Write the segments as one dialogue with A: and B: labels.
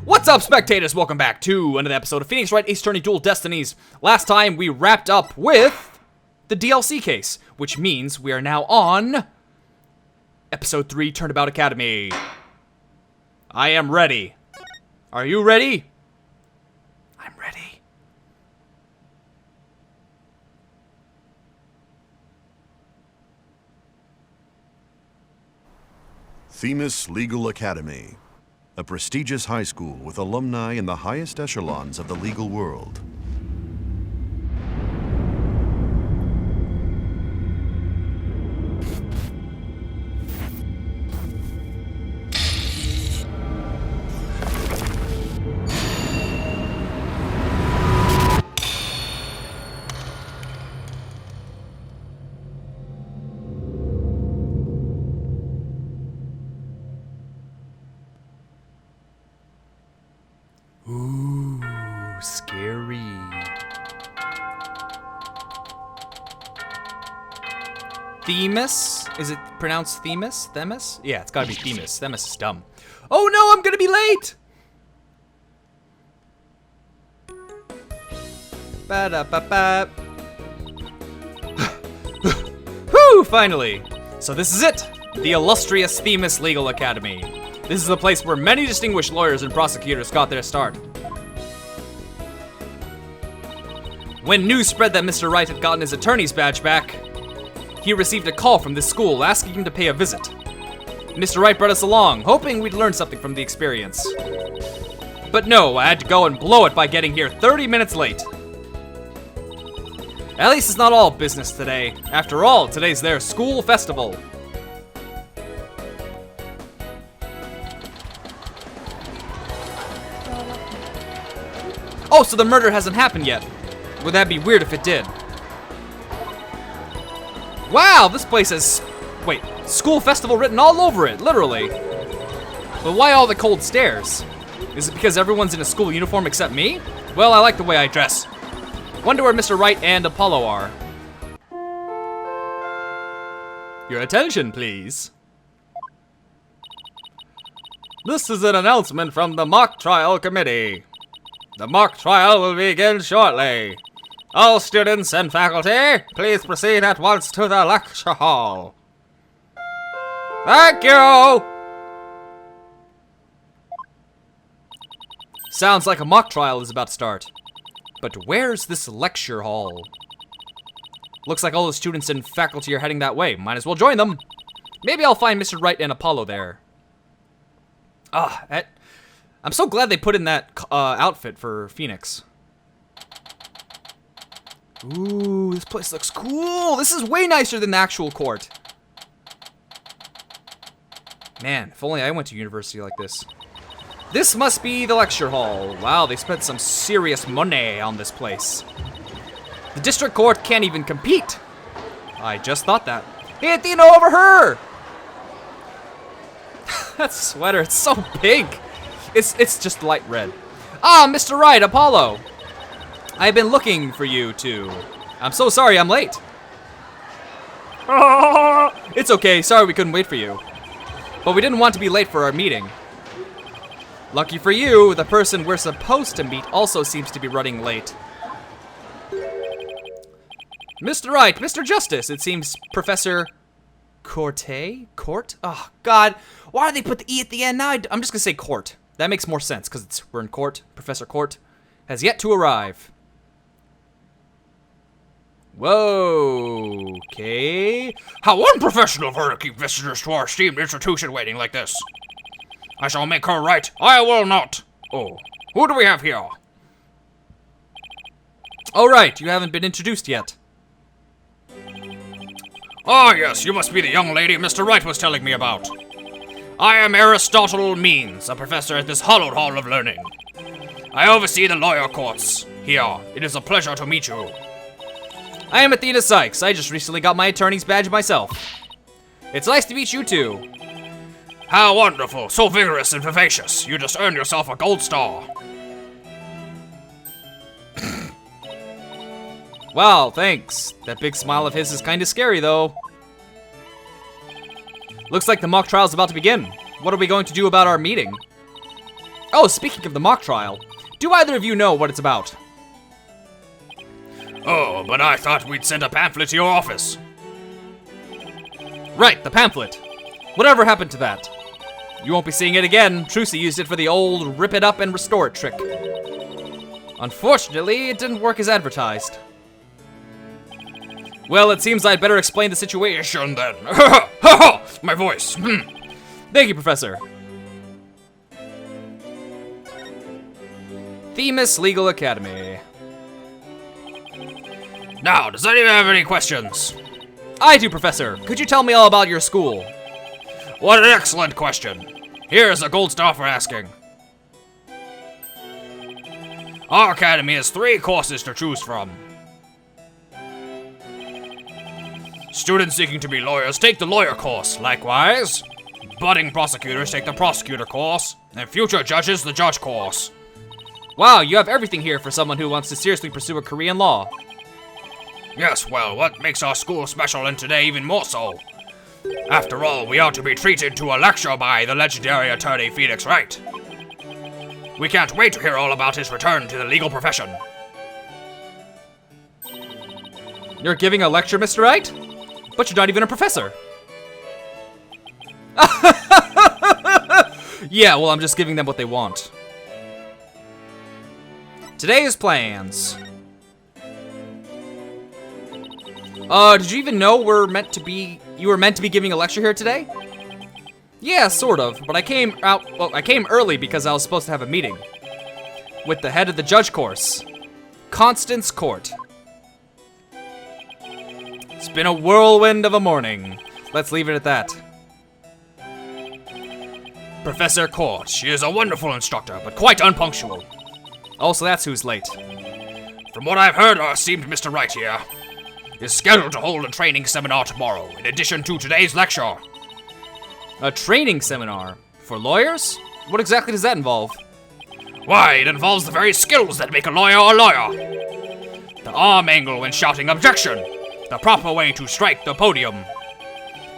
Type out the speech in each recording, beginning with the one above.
A: What's up, spectators? Welcome back to another episode of Phoenix Wright Ace Attorney Dual Destinies. Last time we wrapped up with the DLC case, which means we are now on Episode 3, Turnabout Academy. I am ready. Are you ready? I'm ready.
B: Themis Legal Academy, a prestigious high school with alumni in the highest echelons of the legal world.
A: Ooh, scary. Themis? Is it pronounced Themis? Themis? Yeah, it's gotta be Themis. Themis is dumb. Oh no, I'm gonna be late! Ba-da-ba-ba. Whew, finally. So this is it. The illustrious Themis Legal Academy. This is the place where many distinguished lawyers and prosecutors got their start. When news spread that Mr. Wright had gotten his attorney's badge back, he received a call from this school asking him to pay a visit. Mr. Wright brought us along, hoping we'd learn something from the experience. But no, I had to go and blow it by getting here 30 minutes late. At least it's not all business today. After all, today's their school festival. Oh, so the murder hasn't happened yet. Would that be weird if it did? Wow, this place has, wait, school festival written all over it, literally. But why all the cold stares? Is it because everyone's in a school uniform except me? Well, I like the way I dress. Wonder where Mr. Wright and Apollo are. Your attention, please. This is an announcement from the mock trial committee. The mock trial will begin shortly. All students and faculty, please proceed at once to the lecture hall. Thank you! Sounds like a mock trial is about to start. But where's this lecture hall? Looks like all the students and faculty are heading that way. Might as well join them. Maybe I'll find Mr. Wright and Apollo there. I'm so glad they put in that outfit for Phoenix. Ooh, this place looks cool. This is way nicer than the actual court. Man, if only I went to university like this. This must be the lecture hall. Wow, they spent some serious money on this place. The district court can't even compete. I just thought that. Hey, Athena, over her! That sweater, it's so big. It's just light red. Ah, Mr. Wright, Apollo. I've been looking for you two. I'm so sorry I'm late. It's okay, sorry we couldn't wait for you. But we didn't want to be late for our meeting. Lucky for you, the person we're supposed to meet also seems to be running late. Mr. Wright, Mr. Justice, it seems Professor Court? Oh, God. Why do they put the E at the end? Now I'm just gonna say Court. That makes more sense, because we're in court. Professor Court has yet to arrive. Whoa, okay.
C: How unprofessional of her to keep visitors to our esteemed institution waiting like this. I shall make her right. I will not. Oh, who do we have here?
A: Oh, right, you haven't been introduced yet.
C: Ah, yes, you must be the young lady Mr. Wright was telling me about. I am Aristotle Means, a professor at this hallowed hall of learning. I oversee the lawyer courts here. It is a pleasure to meet you.
A: I am Athena Cykes. I just recently got my attorney's badge myself. It's nice to meet you too.
C: How wonderful, so vigorous and vivacious. You just earned yourself a gold star.
A: Wow, thanks. That big smile of his is kinda scary though. Looks like the mock trial's about to begin. What are we going to do about our meeting? Oh, speaking of the mock trial, do either of you know what it's about?
C: Oh, but I thought we'd send a pamphlet to your office.
A: Right, the pamphlet. Whatever happened to that? You won't be seeing it again. Trucy used it for the old rip it up and restore it trick. Unfortunately, it didn't work as advertised. Well, it seems I'd better explain the situation then.
C: Ha ha! My voice.
A: Thank you, Professor. Themis Legal Academy.
C: Now, does anyone have any questions?
A: I do, Professor. Could you tell me all about your school?
C: What an excellent question. Here's a gold star for asking. Our academy has 3 courses to choose from. Students seeking to be lawyers take the lawyer course. Likewise, budding prosecutors take the prosecutor course, and future judges the judge course.
A: Wow, you have everything here for someone who wants to seriously pursue a career in law.
C: Yes, well, what makes our school special and today even more so? After all, we are to be treated to a lecture by the legendary attorney Phoenix Wright. We can't wait to hear all about his return to the legal profession.
A: You're giving a lecture, Mr. Wright? But you're not even a professor. Yeah, well, I'm just giving them what they want. Today's plans. Did you even know you were meant to be giving a lecture here today? Yeah, sort of, but I came early because I was supposed to have a meeting with the head of the judge course, Constance Court. It's been a whirlwind of a morning. Let's leave it at that.
C: Professor Court, she is a wonderful instructor, but quite unpunctual.
A: Oh, so that's who's late.
C: From what I've heard, our esteemed Mr. Wright here is scheduled to hold a training seminar tomorrow, in addition to today's lecture.
A: A training seminar? For lawyers? What exactly does that involve?
C: Why, it involves the very skills that make a lawyer a lawyer. The arm angle when shouting objection. The proper way to strike the podium.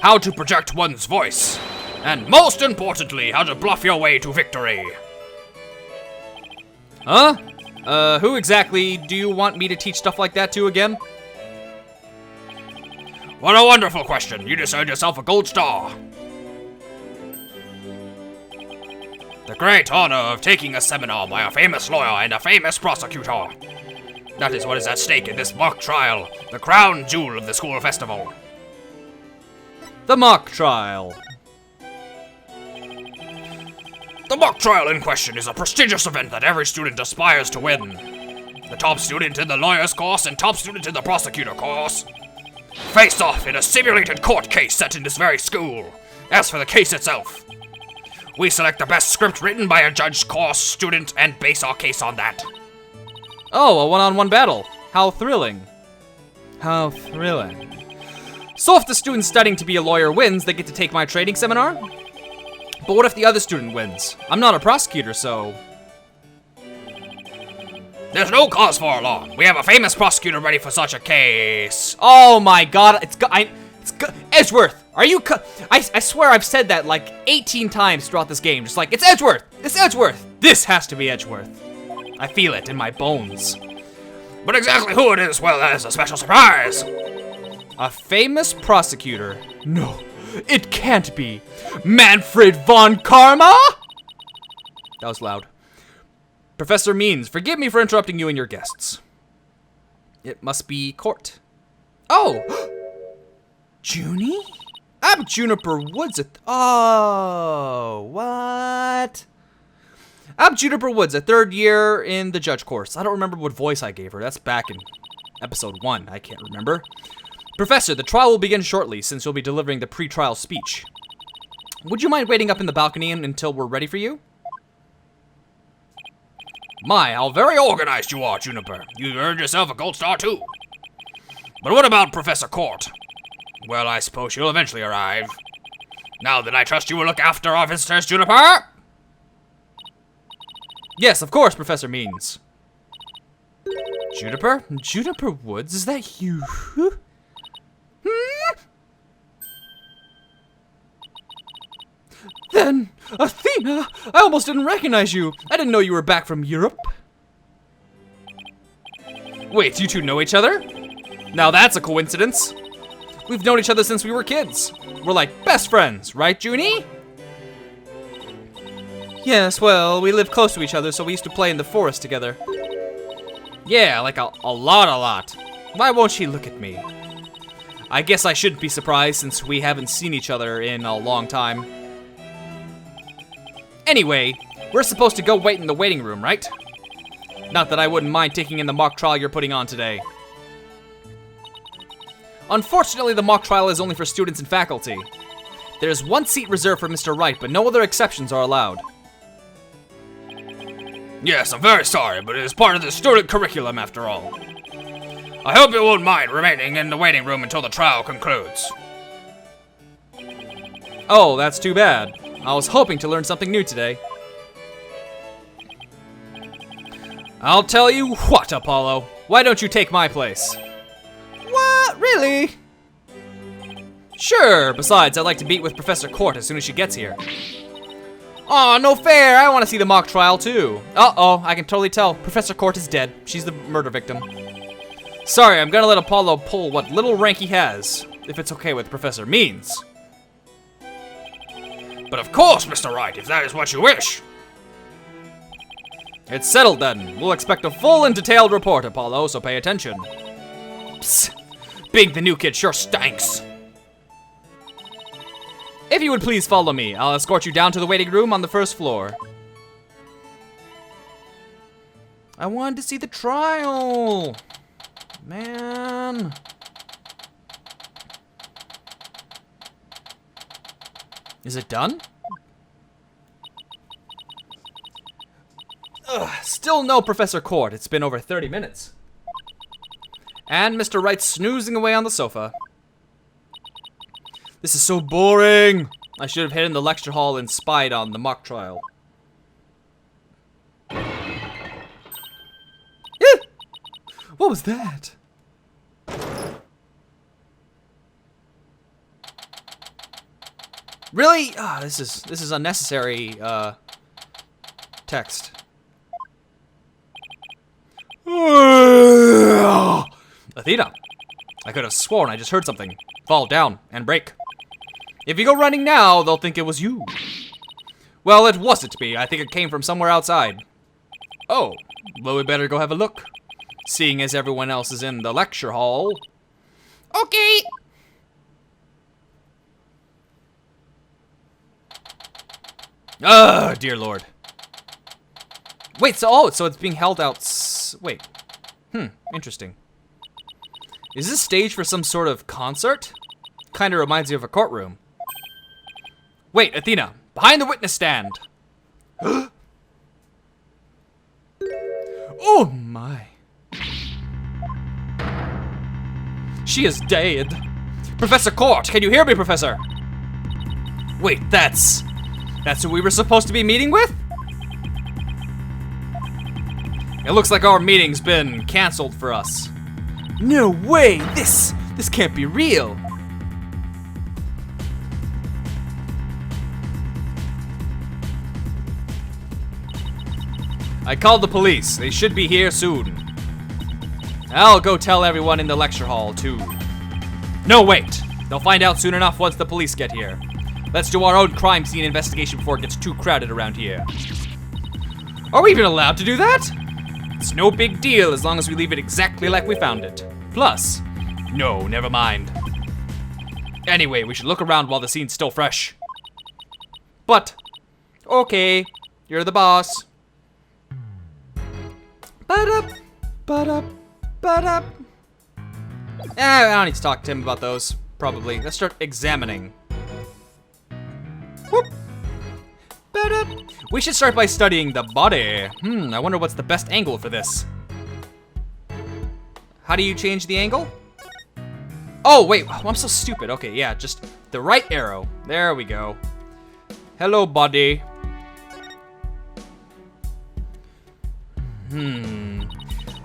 C: How to project one's voice. And most importantly, how to bluff your way to victory.
A: Huh? Who exactly do you want me to teach stuff like that to again?
C: What a wonderful question. You just earned yourself a gold star. The great honor of taking a seminar by a famous lawyer and a famous prosecutor. That is what is at stake in this mock trial, the crown jewel of the school festival.
A: The mock trial.
C: The mock trial in question is a prestigious event that every student aspires to win. The top student in the lawyer's course and top student in the prosecutor course face off in a simulated court case set in this very school. As for the case itself, we select the best script written by a judge course student and base our case on that.
A: Oh, a one-on-one battle. How thrilling. How thrilling. So if the student studying to be a lawyer wins, they get to take my training seminar? But what if the other student wins? I'm not a prosecutor, so...
C: There's no cause for alarm. We have a famous prosecutor ready for such a case.
A: Oh my god, Edgeworth, are you I swear I've said that like 18 times throughout this game. Just like, it's Edgeworth! It's Edgeworth! This has to be Edgeworth. I feel it in my bones.
C: But exactly who it is, well, that is a special surprise.
A: A famous prosecutor? No, it can't be. Manfred von Karma? That was loud. Professor Means, forgive me for interrupting you and your guests. It must be Court. Oh! Junie? I'm Juniper Woods oh, what? I'm Juniper Woods, a 3rd year in the judge course. I don't remember what voice I gave her. That's back in episode 1. I can't remember. Professor, the trial will begin shortly since you'll be delivering the pre-trial speech. Would you mind waiting up in the balcony until we're ready for you?
C: My, how very organized you are, Juniper. You earned yourself a gold star, too. But what about Professor Court? Well, I suppose she'll eventually arrive. Now then, I trust you will look after our visitors, Juniper?
A: Yes, of course, Professor Means. Juniper? Juniper Woods, is that you? Then, Athena, I almost didn't recognize you. I didn't know you were back from Europe. Wait, you two know each other? Now that's a coincidence. We've known each other since we were kids. We're like best friends, right, Junie? Yes, well, we live close to each other, so we used to play in the forest together. Yeah, like a lot. Why won't she look at me? I guess I shouldn't be surprised since we haven't seen each other in a long time. Anyway, we're supposed to go wait in the waiting room, right? Not that I wouldn't mind taking in the mock trial you're putting on today. Unfortunately, the mock trial is only for students and faculty. There's one seat reserved for Mr. Wright, but no other exceptions are allowed.
C: Yes, I'm very sorry, but it is part of the student curriculum after all. I hope you won't mind remaining in the waiting room until the trial concludes.
A: Oh, that's too bad. I was hoping to learn something new today. I'll tell you what, Apollo. Why don't you take my place? What? Really? Sure. Besides, I'd like to meet with Professor Court as soon as she gets here. Aw, no fair. I want to see the mock trial, too. Uh-oh, I can totally tell. Professor Court is dead. She's the murder victim. Sorry, I'm gonna let Apollo pull what little rank he has, if it's okay with Professor Means.
C: But of course, Mr. Wright, if that is what you wish.
A: It's settled then. We'll expect a full and detailed report, Apollo, so pay attention. Psst. Big the new kid sure stinks. If you would please follow me, I'll escort you down to the waiting room on the first floor. I wanted to see the trial. Man. Is it done? Ugh, still no Professor Court. It's been over 30 minutes. And Mr. Wright snoozing away on the sofa. This is so boring. I should have hidden the lecture hall and spied on the mock trial. What was that? Really? Ah, this is unnecessary text. Athena, I could have sworn I just heard something fall down and break. If you go running now, they'll think it was you. Well, it wasn't me. I think it came from somewhere outside. Oh, well, we better go have a look. Seeing as everyone else is in the lecture hall. Okay. Dear Lord. Wait, so it's being held out. Wait. Interesting. Is this stage for some sort of concert? Kind of reminds me of a courtroom. Wait, Athena, behind the witness stand. Oh my. She is dead. Professor Court, can you hear me, Professor? Wait, that's who we were supposed to be meeting with? It looks like our meeting's been canceled for us. No way, this can't be real. I called the police. They should be here soon. I'll go tell everyone in the lecture hall, too. No, wait. They'll find out soon enough once the police get here. Let's do our own crime scene investigation before it gets too crowded around here. Are we even allowed to do that? It's no big deal as long as we leave it exactly like we found it. Plus, no, never mind. Anyway, we should look around while the scene's still fresh. But, okay, you're the boss. Ba-dup, ba-dup, ba-dup. I don't need to talk to him about those, probably. Let's start examining. Whoop. Ba-dup. We should start by studying the body. I wonder what's the best angle for this. How do you change the angle? Oh, wait, I'm so stupid. Okay, yeah, just the right arrow. There we go. Hello, body.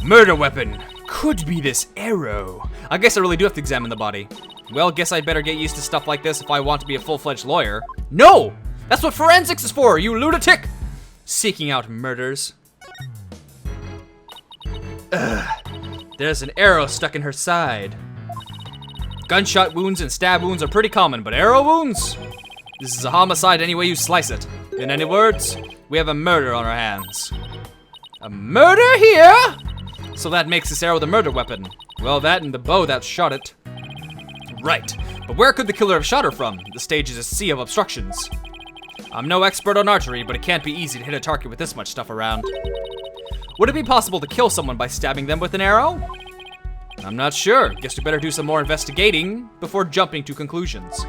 A: Murder weapon. Could be this arrow. I guess I really do have to examine the body. Well, guess I'd better get used to stuff like this if I want to be a full-fledged lawyer. No! That's what forensics is for, you lunatic! Seeking out murders. Ugh. There's an arrow stuck in her side. Gunshot wounds and stab wounds are pretty common, but arrow wounds? This is a homicide any way you slice it. In any words, we have a murder on our hands. A murder here? So that makes this arrow the murder weapon. Well, that and the bow that shot it. Right, but where could the killer have shot her from? The stage is a sea of obstructions. I'm no expert on archery, but it can't be easy to hit a target with this much stuff around. Would it be possible to kill someone by stabbing them with an arrow? I'm not sure. Guess we better do some more investigating before jumping to conclusions.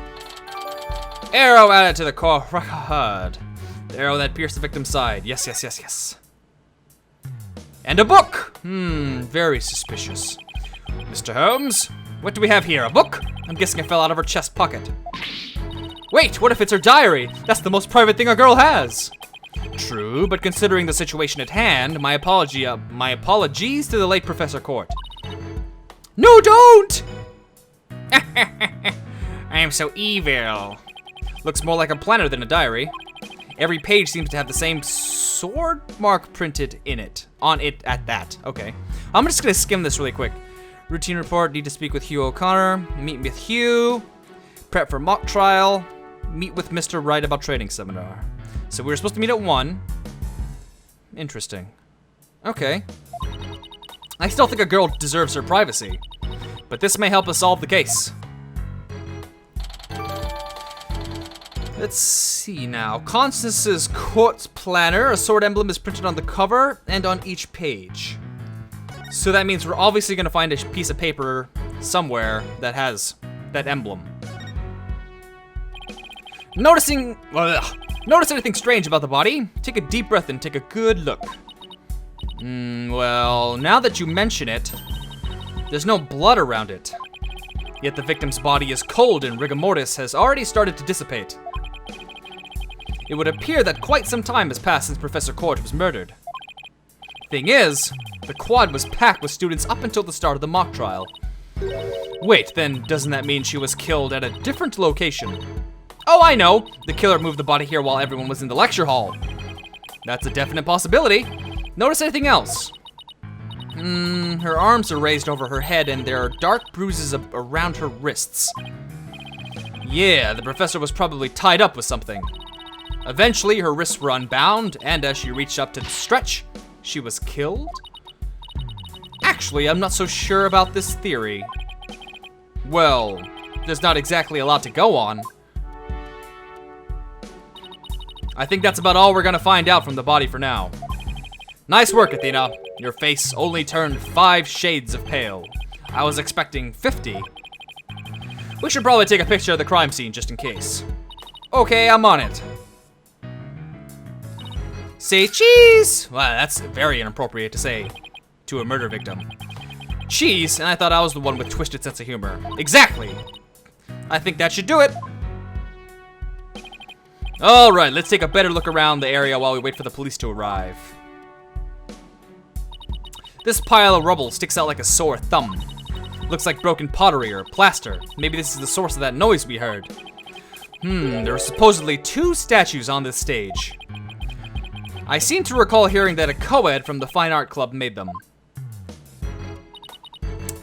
A: Arrow added to the card. The arrow that pierced the victim's side. Yes, yes, yes, yes. And a book! Very suspicious. Mr. Holmes, what do we have here? A book? I'm guessing it fell out of her chest pocket. Wait, what if it's her diary? That's the most private thing a girl has. True, but considering the situation at hand, my apologies to the late Professor Court. No, don't! I am so evil. Looks more like a planner than a diary. Every page seems to have the same sword mark printed in it. On it at that. Okay. I'm just gonna skim this really quick. Routine report, need to speak with Hugh O'Connor. Meet with Hugh. Prep for mock trial. Meet with Mr. Wright about training seminar. So we were supposed to meet at 1. Interesting. Okay. I still think a girl deserves her privacy. But this may help us solve the case. Let's see now. Constance's court planner. A sword emblem is printed on the cover and on each page. So that means we're obviously gonna find a piece of paper somewhere that has that emblem. Notice anything strange about the body? Take a deep breath and take a good look. Well, now that you mention it, there's no blood around it. Yet the victim's body is cold and rigor mortis has already started to dissipate. It would appear that quite some time has passed since Professor Court was murdered. Thing is, the quad was packed with students up until the start of the mock trial. Wait, then doesn't that mean she was killed at a different location? Oh, I know! The killer moved the body here while everyone was in the lecture hall. That's a definite possibility. Notice anything else? Her arms are raised over her head and there are dark bruises around her wrists. Yeah, the professor was probably tied up with something. Eventually, her wrists were unbound, and as she reached up to stretch, she was killed? Actually, I'm not so sure about this theory. Well, there's not exactly a lot to go on. I think that's about all we're gonna find out from the body for now. Nice work, Athena. Your face only turned 5 shades of pale. I was expecting 50. We should probably take a picture of the crime scene just in case. Okay, I'm on it. Say cheese! Wow, that's very inappropriate to say to a murder victim. Cheese, and I thought I was the one with twisted sense of humor. Exactly! I think that should do it. Alright, let's take a better look around the area while we wait for the police to arrive. This pile of rubble sticks out like a sore thumb. Looks like broken pottery or plaster. Maybe this is the source of that noise we heard. There are supposedly 2 statues on this stage. I seem to recall hearing that a co-ed from the Fine Art Club made them.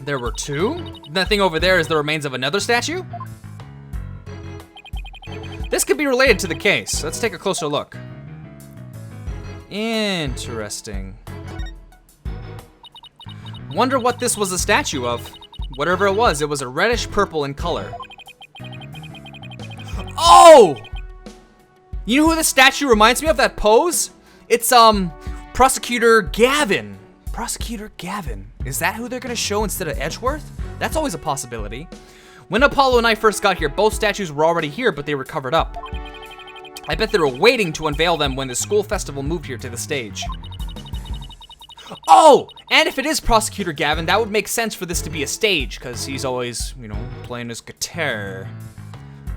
A: There were 2? That thing over there is the remains of another statue? This could be related to the case. Let's take a closer look. Interesting. Wonder what this was a statue of. Whatever it was a reddish purple in color. Oh! You know who this statue reminds me of, that pose? It's, Prosecutor Gavin. Prosecutor Gavin. Is that who they're gonna show instead of Edgeworth? That's always a possibility. When Apollo and I first got here, both statues were already here, but they were covered up. I bet they were waiting to unveil them when the school festival moved here to the stage. Oh! And if it is Prosecutor Gavin, that would make sense for this to be a stage, because he's always, you know, playing his guitar.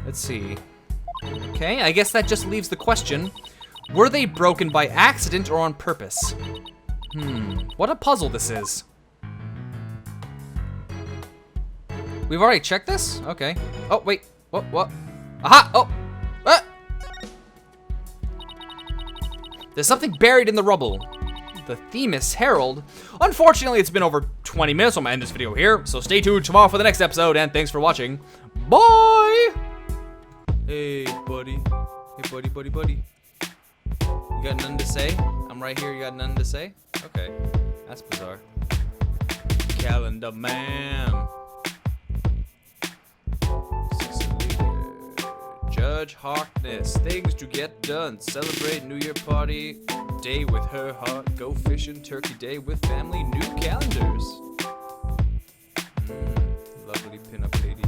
A: Let's see. Okay, I guess that just leaves the question. Were they broken by accident or on purpose? What a puzzle this is. We've already checked this? Okay. Oh, wait. What? Aha! Oh! There's something buried in the rubble. The Themis Herald. Unfortunately, it's been over 20 minutes, so I'm gonna end this video here. So stay tuned tomorrow for the next episode, and thanks for watching. Bye! Hey, buddy. Hey, buddy. You got nothing to say? I'm right here, you got nothing to say? Okay, that's bizarre. Calendar man. Judge Harkness, things to get done. Celebrate New Year party day with her heart. Go fishing, turkey day with family. New calendars. Lovely pinup lady.